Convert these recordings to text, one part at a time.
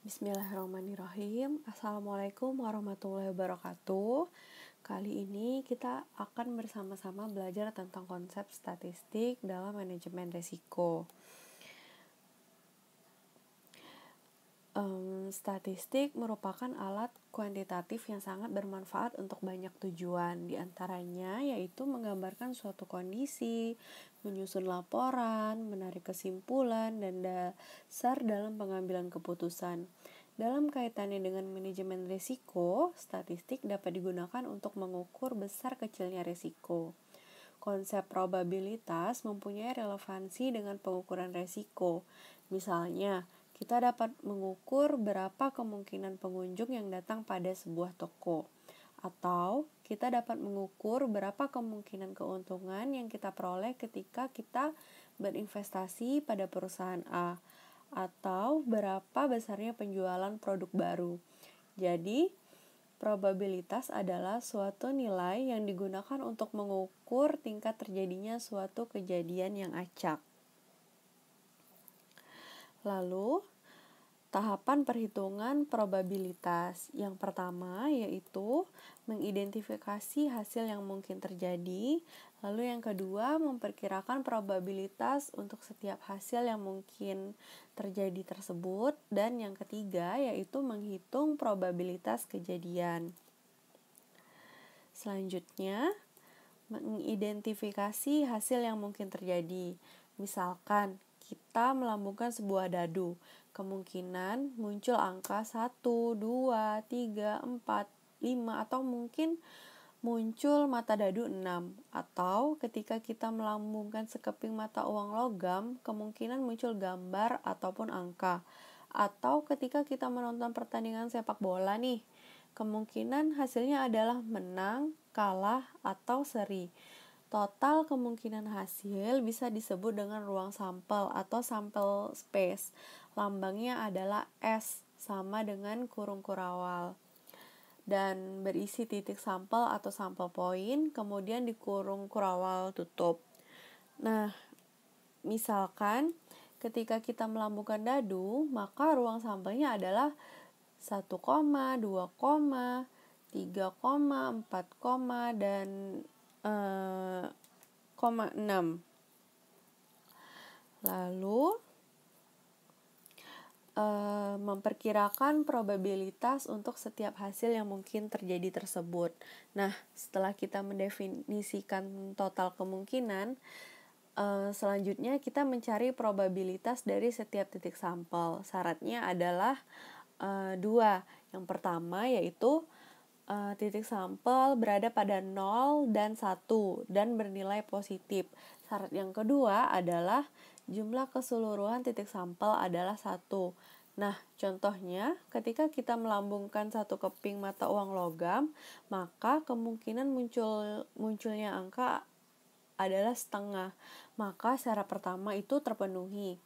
Bismillahirrahmanirrahim. Assalamualaikum warahmatullahi wabarakatuh. Kali ini kita akan bersama-sama belajar tentang konsep statistik dalam manajemen risiko. Statistik merupakan alat kuantitatif yang sangat bermanfaat untuk banyak tujuan, di antaranya yaitu menggambarkan suatu kondisi, menyusun laporan, menarik kesimpulan, dan dasar dalam pengambilan keputusan. Dalam kaitannya dengan manajemen risiko, statistik dapat digunakan untuk mengukur besar kecilnya risiko. Konsep probabilitas mempunyai relevansi dengan pengukuran risiko. Misalnya, kita dapat mengukur berapa kemungkinan pengunjung yang datang pada sebuah toko, atau kita dapat mengukur berapa kemungkinan keuntungan yang kita peroleh ketika kita berinvestasi pada perusahaan A, atau berapa besarnya penjualan produk baru. Jadi, probabilitas adalah suatu nilai yang digunakan untuk mengukur tingkat terjadinya suatu kejadian yang acak. Lalu, tahapan perhitungan probabilitas. Yang pertama yaitu mengidentifikasi hasil yang mungkin terjadi. Lalu yang kedua, memperkirakan probabilitas untuk setiap hasil yang mungkin terjadi tersebut. Dan yang ketiga yaitu menghitung probabilitas kejadian. Selanjutnya, mengidentifikasi hasil yang mungkin terjadi. Misalkan, kita melambungkan sebuah dadu. Kemungkinan muncul angka 1, 2, 3, 4, 5, atau mungkin muncul mata dadu 6. Atau ketika kita melambungkan sekeping mata uang logam, kemungkinan muncul gambar ataupun angka. Atau ketika kita menonton pertandingan sepak bola nih, kemungkinan hasilnya adalah menang, kalah, atau seri. Total kemungkinan hasil bisa disebut dengan ruang sampel atau sample space. Lambangnya adalah S sama dengan kurung kurawal. Dan berisi titik sampel atau sampel point, kemudian di kurung kurawal tutup. Nah, misalkan ketika kita melambungkan dadu, maka ruang sampelnya adalah 1, 2, 3, 4, dan 6. Lalu memperkirakan probabilitas untuk setiap hasil yang mungkin terjadi tersebut. Nah, setelah kita mendefinisikan total kemungkinan, selanjutnya kita mencari probabilitas dari setiap titik sampel. Syaratnya adalah 2. Yang pertama yaitu titik sampel berada pada 0 dan 1 dan bernilai positif. Syarat yang kedua adalah jumlah keseluruhan titik sampel adalah 1. Nah, contohnya ketika kita melambungkan satu keping mata uang logam, maka kemungkinan munculnya angka adalah setengah. Maka syarat pertama itu terpenuhi,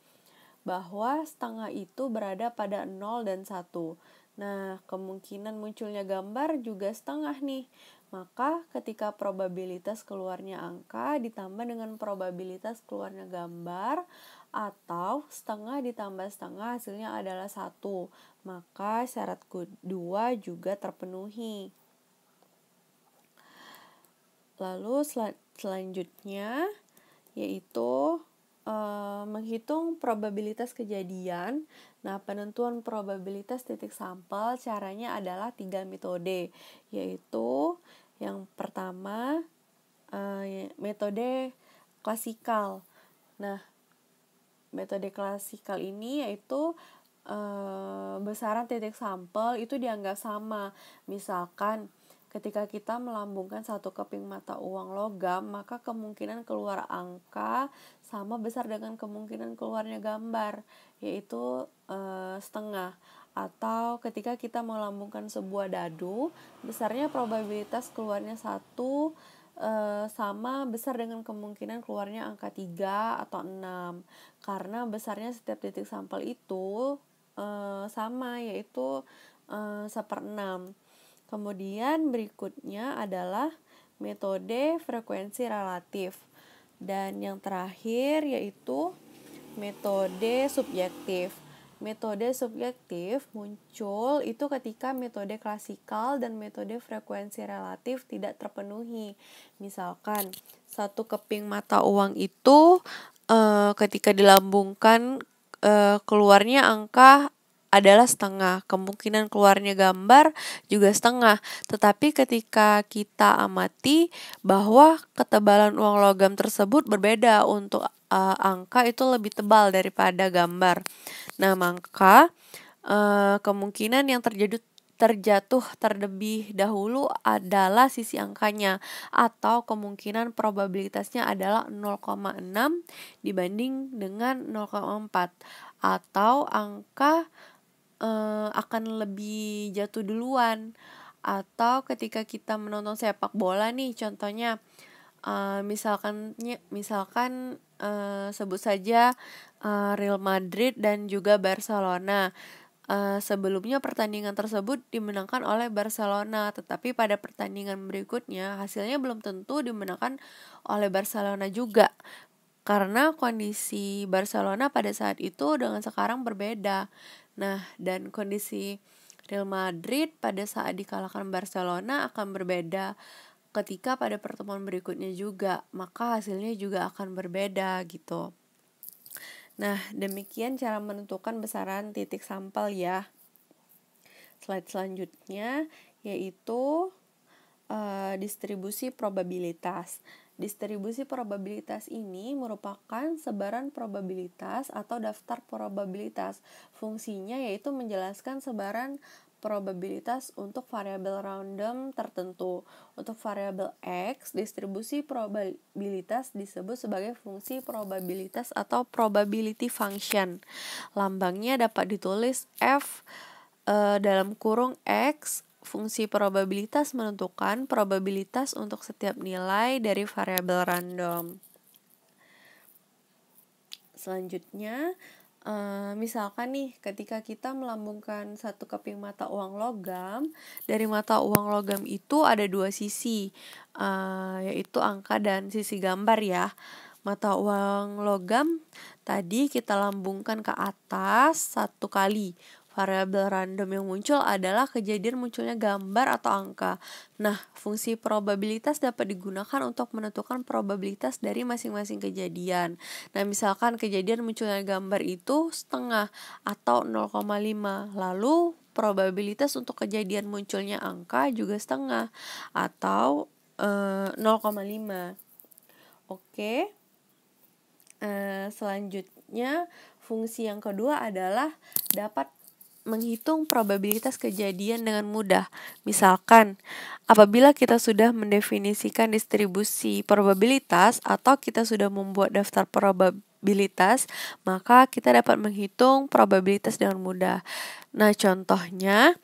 bahwa setengah itu berada pada 0 dan 1. Nah, kemungkinan munculnya gambar juga setengah nih. Maka ketika probabilitas keluarnya angka ditambah dengan probabilitas keluarnya gambar, atau setengah ditambah setengah hasilnya adalah 1. Maka syarat kedua juga terpenuhi. Lalu selanjutnya yaitu menghitung probabilitas kejadian. Nah, penentuan probabilitas titik sampel caranya adalah 3 metode, yaitu yang pertama metode klasikal. Nah, metode klasikal ini yaitu besaran titik sampel itu dianggap sama. Misalkan ketika kita melambungkan satu keping mata uang logam, maka kemungkinan keluar angka sama besar dengan kemungkinan keluarnya gambar, yaitu setengah. Atau ketika kita melambungkan sebuah dadu, besarnya probabilitas keluarnya 1 sama besar dengan kemungkinan keluarnya angka 3 atau 6. Karena besarnya setiap titik sampel itu sama, yaitu 1/6. Kemudian berikutnya adalah metode frekuensi relatif. Dan yang terakhir yaitu metode subjektif. Metode subjektif muncul itu ketika metode klasikal dan metode frekuensi relatif tidak terpenuhi. Misalkan satu keping mata uang itu ketika dilambungkan keluarnya angka adalah setengah, kemungkinan keluarnya gambar juga setengah. Tetapi ketika kita amati bahwa ketebalan uang logam tersebut berbeda, untuk angka itu lebih tebal daripada gambar. Nah, maka kemungkinan yang terjatuh terlebih dahulu adalah sisi angkanya, atau kemungkinan probabilitasnya adalah 0,6 dibanding dengan 0,4, atau angka akan lebih jatuh duluan. Atau ketika kita menonton sepak bola nih, contohnya misalkan sebut saja Real Madrid dan juga Barcelona. Sebelumnya pertandingan tersebut dimenangkan oleh Barcelona, tetapi pada pertandingan berikutnya hasilnya belum tentu dimenangkan oleh Barcelona juga, karena kondisi Barcelona pada saat itu dengan sekarang berbeda. Nah, dan kondisi Real Madrid pada saat dikalahkan Barcelona akan berbeda ketika pada pertemuan berikutnya juga, maka hasilnya juga akan berbeda gitu. Nah, demikian cara menentukan besaran titik sampel ya. Slide selanjutnya yaitu distribusi probabilitas. Distribusi probabilitas ini merupakan sebaran probabilitas atau daftar probabilitas. Fungsinya yaitu menjelaskan sebaran probabilitas untuk variabel random tertentu. Untuk variabel X, distribusi probabilitas disebut sebagai fungsi probabilitas atau probability function. Lambangnya dapat ditulis F dalam kurung X. Fungsi probabilitas menentukan probabilitas untuk setiap nilai dari variabel random. Selanjutnya, misalkan nih ketika kita melambungkan satu keping mata uang logam, dari mata uang logam itu ada dua sisi, yaitu angka dan sisi gambar ya. Mata uang logam tadi kita lambungkan ke atas satu kali. Variabel random yang muncul adalah kejadian munculnya gambar atau angka. Nah, fungsi probabilitas dapat digunakan untuk menentukan probabilitas dari masing-masing kejadian. Nah, misalkan kejadian munculnya gambar itu setengah atau 0,5. Lalu probabilitas untuk kejadian munculnya angka juga setengah atau 0,5. Oke. Selanjutnya, fungsi yang kedua adalah dapat menghitung probabilitas kejadian dengan mudah. Misalkan, apabila kita sudah mendefinisikan distribusi probabilitas atau kita sudah membuat daftar probabilitas, maka kita dapat menghitung probabilitas dengan mudah. Nah, contohnya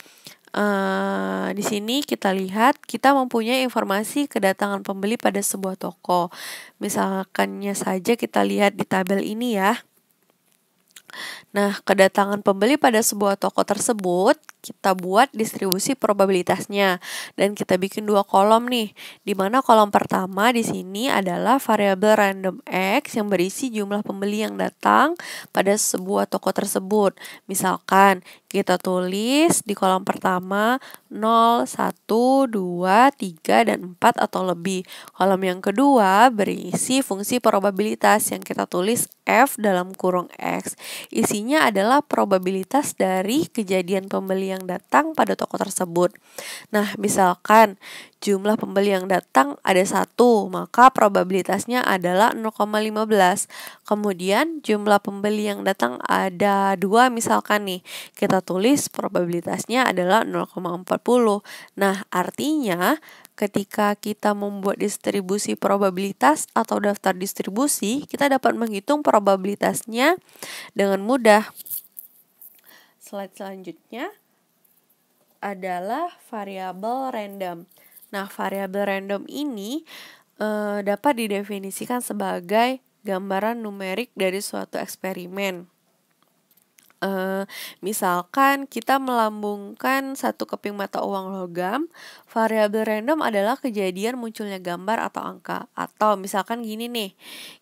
di sini kita lihat kita mempunyai informasi kedatangan pembeli pada sebuah toko. Misalkannya saja kita lihat di tabel ini ya. Nah, kedatangan pembeli pada sebuah toko tersebut, kita buat distribusi probabilitasnya. Dan kita bikin dua kolom nih, di mana kolom pertama di sini adalah variabel random X yang berisi jumlah pembeli yang datang pada sebuah toko tersebut. Misalkan, kita tulis di kolom pertama 0, 1, 2, 3, dan 4 atau lebih. Kolom yang kedua berisi fungsi probabilitas yang kita tulis F dalam kurung X. Isinya adalah probabilitas dari kejadian pembeli yang datang pada toko tersebut. Nah, misalkan jumlah pembeli yang datang ada 1, maka probabilitasnya adalah 0,15. Kemudian jumlah pembeli yang datang ada 2 misalkan nih. Kita tulis probabilitasnya adalah 0,40. Nah, artinya ketika kita membuat distribusi probabilitas atau daftar distribusi, kita dapat menghitung probabilitasnya dengan mudah. Slide selanjutnya adalah variabel random. Nah, variabel random ini dapat didefinisikan sebagai gambaran numerik dari suatu eksperimen. Misalkan kita melambungkan satu keping mata uang logam, variabel random adalah kejadian munculnya gambar atau angka. Atau misalkan gini nih,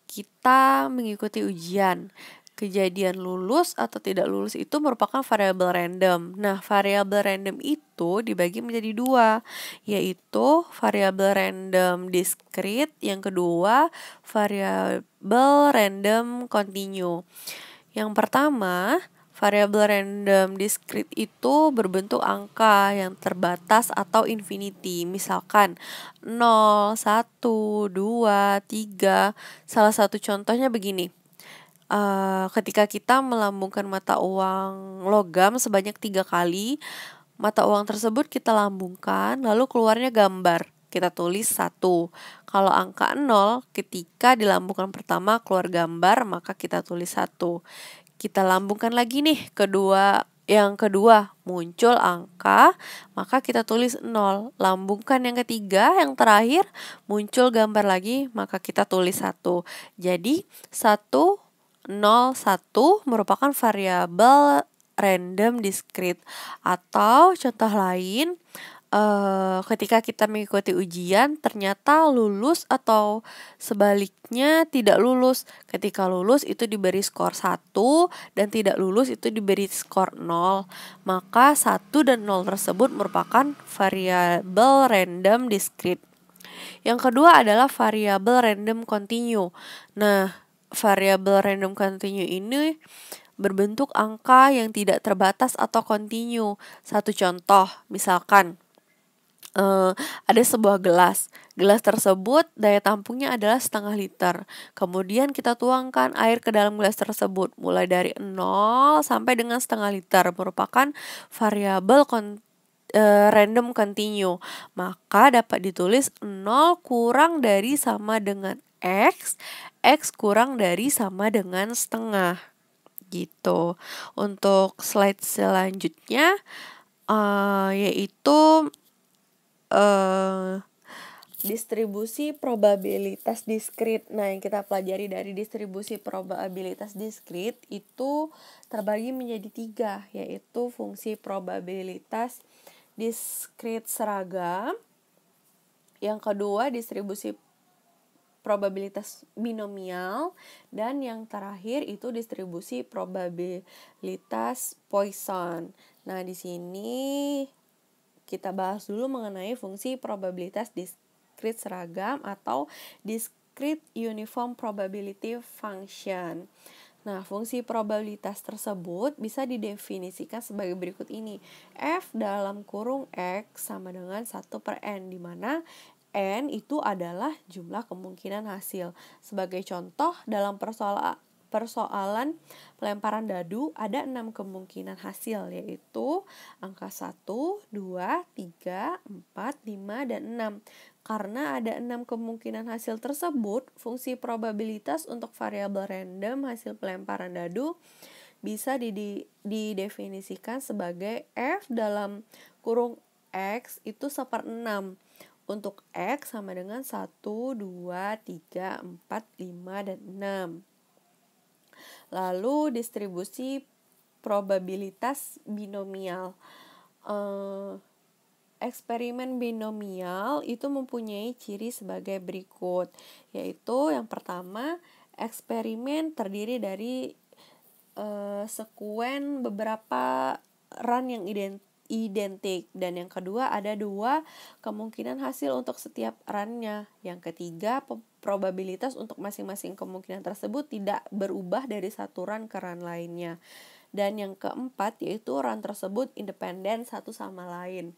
kita mengikuti ujian. kejadian lulus atau tidak lulus itu merupakan variabel random. Nah, variabel random itu dibagi menjadi dua, yaitu variabel random discrete, yang kedua variabel random continue. Yang pertama, variabel random discrete itu berbentuk angka yang terbatas atau infinity. Misalkan 0, 1, 2, 3. Salah satu contohnya begini. Ketika kita melambungkan mata uang logam sebanyak 3 kali, mata uang tersebut kita lambungkan, lalu keluarnya gambar. Kita tulis 1. Kalau angka 0, ketika dilambungkan pertama keluar gambar, maka kita tulis 1. Kita lambungkan lagi nih yang kedua muncul angka, maka kita tulis 0. Lambungkan yang ketiga, yang terakhir muncul gambar lagi, maka kita tulis 1. Jadi 1, 0, 1 merupakan variabel random discrete. Atau contoh lain, ketika kita mengikuti ujian ternyata lulus atau sebaliknya tidak lulus. Ketika lulus itu diberi skor 1 dan tidak lulus itu diberi skor 0. Maka 1 dan 0 tersebut merupakan variabel random discrete. Yang kedua adalah variabel random continue. Nah, variabel random continue ini berbentuk angka yang tidak terbatas atau continue. Satu contoh, misalkan ada sebuah gelas. Gelas tersebut daya tampungnya adalah 0,5 liter. Kemudian kita tuangkan air ke dalam gelas tersebut mulai dari 0 sampai dengan 0,5 liter, merupakan variabel random continue. Maka dapat ditulis 0 kurang dari sama dengan X, X kurang dari sama dengan setengah. Gitu. Untuk slide selanjutnya yaitu distribusi probabilitas diskrit. Nah, yang kita pelajari dari distribusi probabilitas diskrit itu terbagi menjadi 3, yaitu fungsi probabilitas diskrit seragam, yang kedua distribusi probabilitas binomial, dan yang terakhir itu distribusi probabilitas Poisson. Nah, di sini kita bahas dulu mengenai fungsi probabilitas diskrit seragam atau discrete uniform probability function. Nah, fungsi probabilitas tersebut bisa didefinisikan sebagai berikut ini. F dalam kurung X sama dengan 1/N, di mana N itu adalah jumlah kemungkinan hasil. Sebagai contoh, dalam persoalan pelemparan dadu ada 6 kemungkinan hasil, yaitu angka 1, 2, 3, 4, 5, dan 6. Karena ada 6 kemungkinan hasil tersebut, fungsi probabilitas untuk variabel random hasil pelemparan dadu bisa didefinisikan sebagai F dalam kurung X itu 1/6. Untuk X sama dengan 1, 2, 3, 4, 5, dan 6. Lalu distribusi probabilitas binomial. Eksperimen binomial itu mempunyai ciri sebagai berikut, yaitu yang pertama, eksperimen terdiri dari sekuen beberapa run yang identik, dan yang kedua ada 2 kemungkinan hasil untuk setiap runnya. Yang ketiga, probabilitas untuk masing-masing kemungkinan tersebut tidak berubah dari satu run ke run lainnya. Dan yang keempat yaitu run tersebut independen satu sama lain.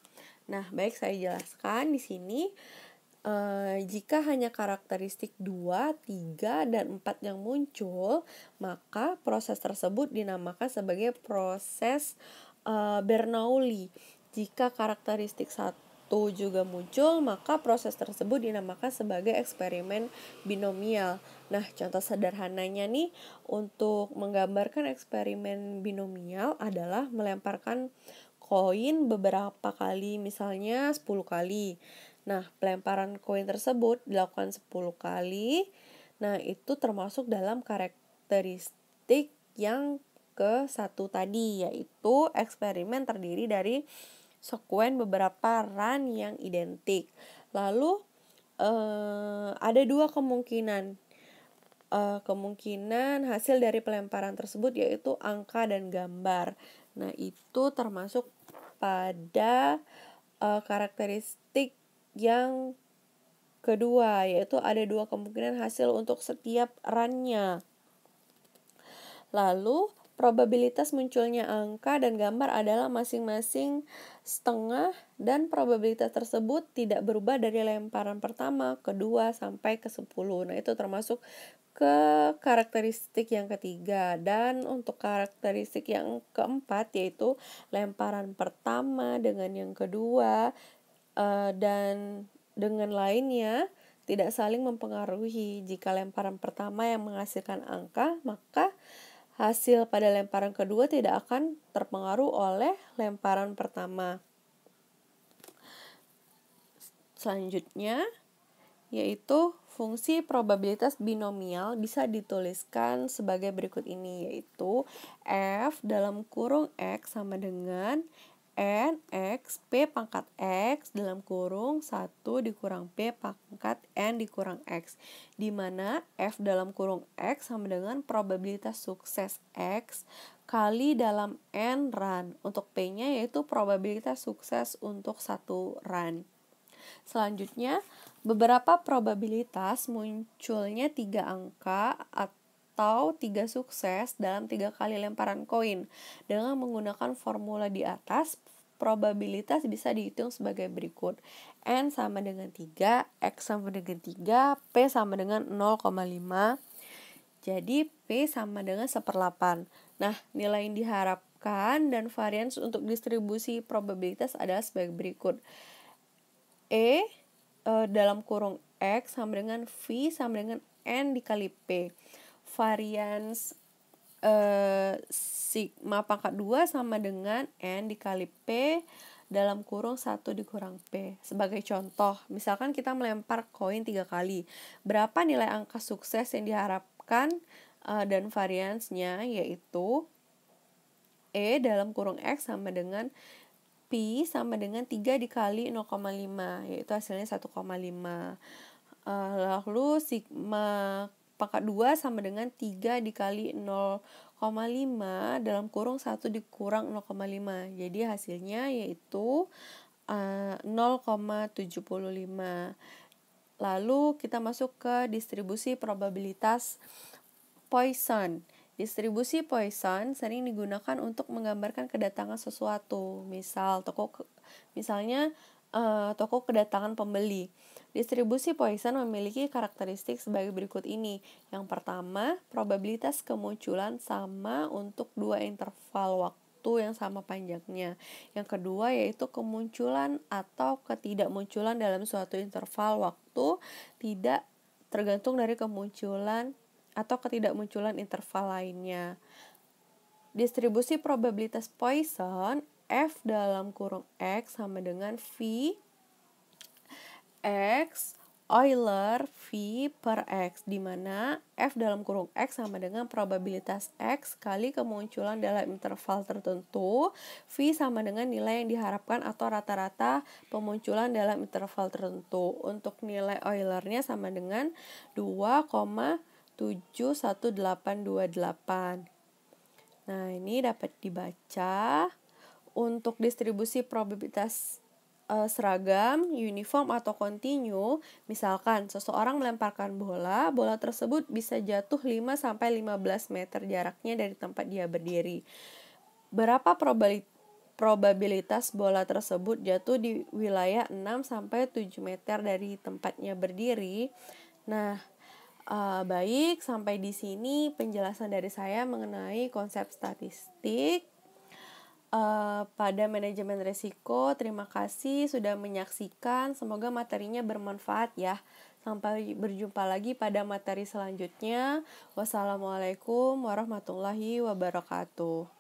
Nah, baik, saya jelaskan di sini. Jika hanya karakteristik 2, 3, dan 4 yang muncul, maka proses tersebut dinamakan sebagai proses Bernoulli. Jika karakteristik 1 juga muncul, maka proses tersebut dinamakan sebagai eksperimen binomial. Nah, contoh sederhananya nih untuk menggambarkan eksperimen binomial adalah melemparkan koin beberapa kali, misalnya 10 kali. Nah, pelemparan koin tersebut dilakukan 10 kali. Nah, itu termasuk dalam karakteristik yang ke-1 tadi, yaitu eksperimen terdiri dari sekuen beberapa run yang identik. Lalu ada 2 kemungkinan. kemungkinan hasil dari pelemparan tersebut yaitu angka dan gambar. Nah, itu termasuk pada karakteristik yang kedua, yaitu ada 2 kemungkinan hasil untuk setiap run-nya. Lalu, probabilitas munculnya angka dan gambar adalah masing-masing setengah dan probabilitas tersebut tidak berubah dari lemparan pertama, kedua, sampai ke 10. Nah, itu termasuk ke karakteristik yang ketiga. Dan untuk karakteristik yang keempat yaitu lemparan pertama dengan yang kedua dan dengan lainnya tidak saling mempengaruhi. Jika lemparan pertama yang menghasilkan angka, maka hasil pada lemparan kedua tidak akan terpengaruh oleh lemparan pertama. Selanjutnya, yaitu fungsi probabilitas binomial bisa dituliskan sebagai berikut ini, yaitu F dalam kurung X sama dengan N X P pangkat X dalam kurung 1 dikurang P pangkat N dikurang X, di mana F dalam kurung X sama dengan probabilitas sukses X kali dalam N run. Untuk P-nya yaitu probabilitas sukses untuk 1 run. Selanjutnya, beberapa probabilitas munculnya 3 angka atau 3 sukses dalam 3 kali lemparan koin. Dengan menggunakan formula di atas, probabilitas bisa dihitung sebagai berikut. N sama dengan 3, X sama dengan 3, P sama dengan 0,5. Jadi P sama dengan 1/8. Nah, nilai yang diharapkan dan varians untuk distribusi probabilitas adalah sebagai berikut. Dalam kurung X sama dengan V sama dengan N dikali P. Varians sigma pangkat 2 sama dengan N dikali P dalam kurung 1 dikurang P. Sebagai contoh, misalkan kita melempar koin 3 kali. Berapa nilai angka sukses yang diharapkan dan variansnya yaitu E dalam kurung X sama dengan Pi sama dengan 3 dikali 0,5, yaitu hasilnya 1,5. Lalu sigma pangkat 2 sama dengan 3 dikali 0,5 dalam kurung 1 dikurang 0,5. Jadi hasilnya yaitu 0,75. Lalu kita masuk ke distribusi probabilitas Poisson. Distribusi Poisson sering digunakan untuk menggambarkan kedatangan sesuatu. Misalnya toko kedatangan pembeli. Distribusi Poisson memiliki karakteristik sebagai berikut ini. Yang pertama, probabilitas kemunculan sama untuk 2 interval waktu yang sama panjangnya. Yang kedua yaitu kemunculan atau ketidakmunculan dalam suatu interval waktu tidak tergantung dari kemunculan atau ketidakmunculan interval lainnya. Distribusi probabilitas Poisson F dalam kurung X sama dengan V X Euler V per X, di mana F dalam kurung X sama dengan probabilitas X kali kemunculan dalam interval tertentu, V sama dengan nilai yang diharapkan atau rata-rata pemunculan dalam interval tertentu. Untuk nilai Eulernya sama dengan 2,71828. Nah, ini dapat dibaca untuk distribusi probabilitas seragam, uniform, atau kontinu. Misalkan seseorang melemparkan bola tersebut bisa jatuh 5-15 meter jaraknya dari tempat dia berdiri. Berapa probabilitas bola tersebut jatuh di wilayah 6-7 meter dari tempatnya berdiri? Nah, baik, sampai di sini penjelasan dari saya mengenai konsep statistik pada manajemen risiko. Terima kasih sudah menyaksikan. Semoga materinya bermanfaat ya. Sampai berjumpa lagi pada materi selanjutnya. Wassalamualaikum warahmatullahi wabarakatuh.